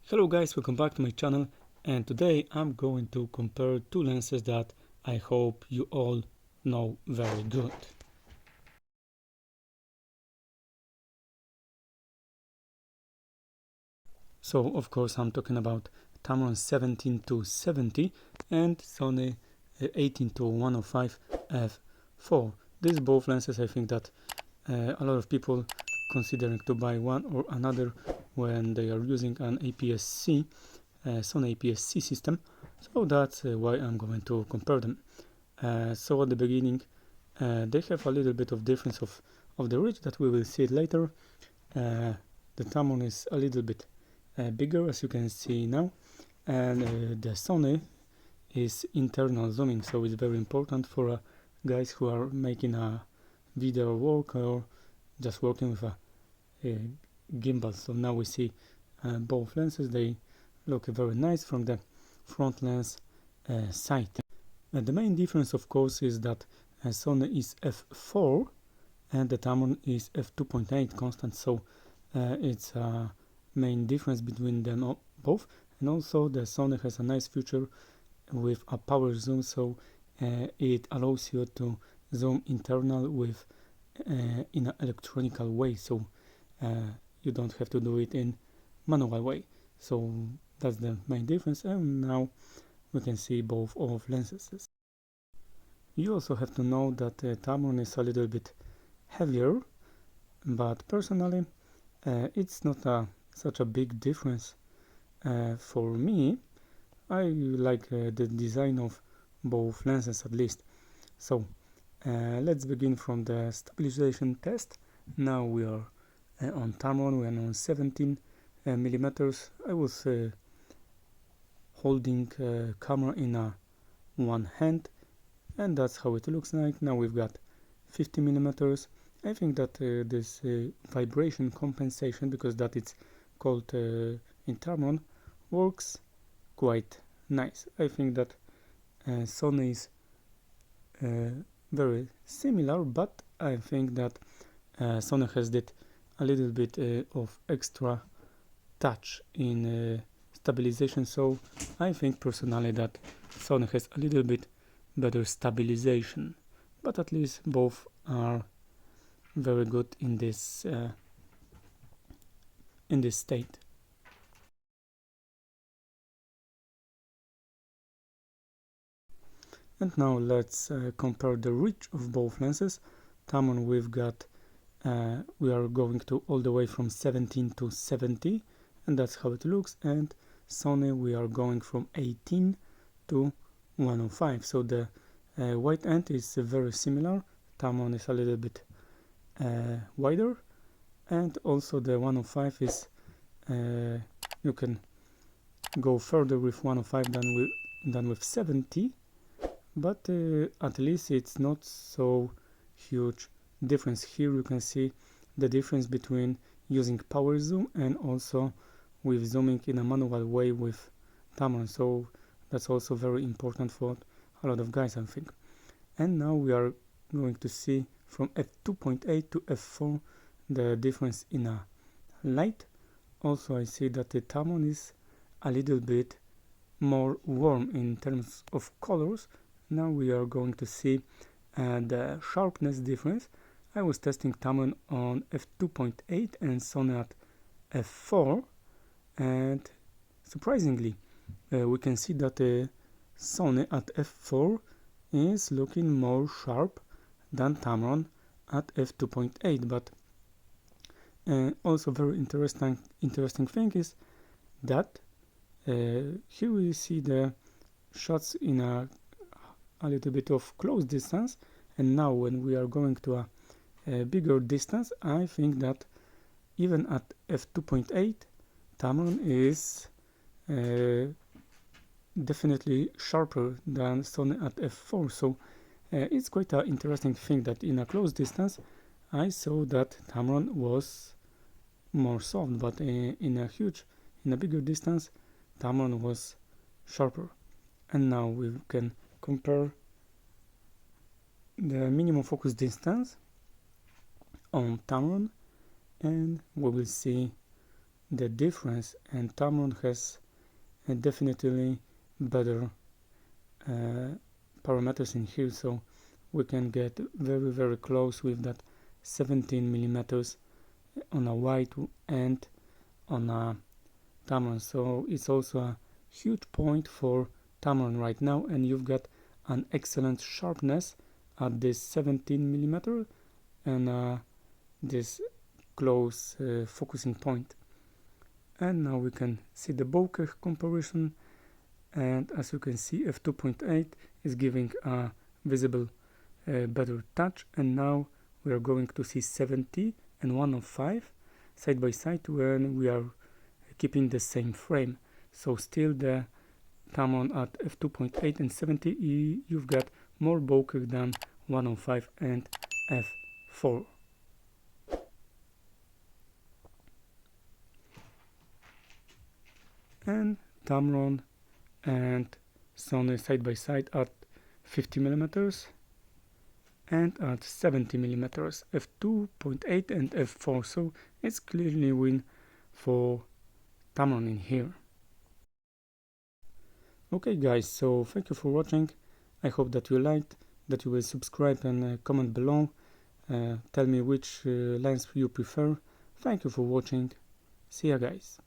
Hello guys, welcome back to my channel, and today I'm going to compare two lenses that I hope you all know very good. So of course I'm talking about Tamron 17-70 and Sony 18-105 f4. These both lenses, I think that a lot of people considering to buy one or another when they are using an APS-C, Sony APS-C system. So that's why I'm going to compare them. So at the beginning they have a little bit of difference of the reach that we will see it later. The Tamron is a little bit bigger, as you can see now, and the Sony is internal zooming, so it's very important for guys who are making a video work or just working with a gimbal. So now we see both lenses. They look very nice from the front lens side. The main difference, of course, is that Sony is f4 and the Tamron is f2.8 constant, so it's a main difference between them both. And also the Sony has a nice feature with a power zoom, so it allows you to zoom internal with in an electronical way, so you don't have to do it in manual way. So that's the main difference, and now we can see both of lenses. You also have to know that Tamron is a little bit heavier, but personally it's not such a big difference for me. I like the design of both lenses at least. So let's begin from the stabilization test. Now we are on Tamron, we are on 17 millimeters. I was holding camera in one hand, and that's how it looks like. Now we've got 50 millimeters. I think that this vibration compensation, because that it's called in Tamron, works quite nice. I think that Sony is very similar, but I think that Sony has did a little bit of extra touch in stabilization, so I think personally that Sony has a little bit better stabilization, but at least both are very good in this state. And now let's compare the reach of both lenses. Tamron we've got we are going to all the way from 17 to 70, and that's how it looks, and Sony we are going from 18 to 105. So the wide end is very similar. Tamron is a little bit wider, and also the 105 is you can go further with 105 than with 70, but at least it's not so huge difference. Here you can see the difference between using power zoom and also with zooming in a manual way with Tamron, so that's also very important for a lot of guys, I think. And now we are going to see from f2.8 to f4 the difference in a light. Also I see that the Tamron is a little bit more warm in terms of colors. Now we are going to see the sharpness difference. I was testing Tamron on f2.8 and Sony at f4, and surprisingly we can see that Sony at f4 is looking more sharp than Tamron at f2.8. But also very interesting thing is that here we see the shots in a little bit of close distance, and now when we are going to a bigger distance, I think that even at f2.8 Tamron is definitely sharper than Sony at f4. So it's quite an interesting thing that in a close distance I saw that Tamron was more soft, but in a bigger distance Tamron was sharper. And now we can compare the minimum focus distance on Tamron, and we will see the difference, and Tamron has definitely better parameters in here, so we can get very close with that 17 millimeters on a wide and on a Tamron. So it's also a huge point for Tamron right now, and you've got an excellent sharpness at this 17 millimeter and this close focusing point. And now we can see the bokeh comparison, and as you can see, f2.8 is giving a visible better touch, and now we are going to see 70 and 105 side by side when we are keeping the same frame. So still the Tamron at f2.8 and 70, you've got more bokeh than 105 and f4. And Tamron and Sony side by side at 50 millimeters and at 70 millimeters, f2.8 and f4. So it's clearly win for Tamron in here. Okay guys, so thank you for watching. I hope that you liked, that you will subscribe and comment below. Tell me which lens you prefer. Thank you for watching. See ya guys.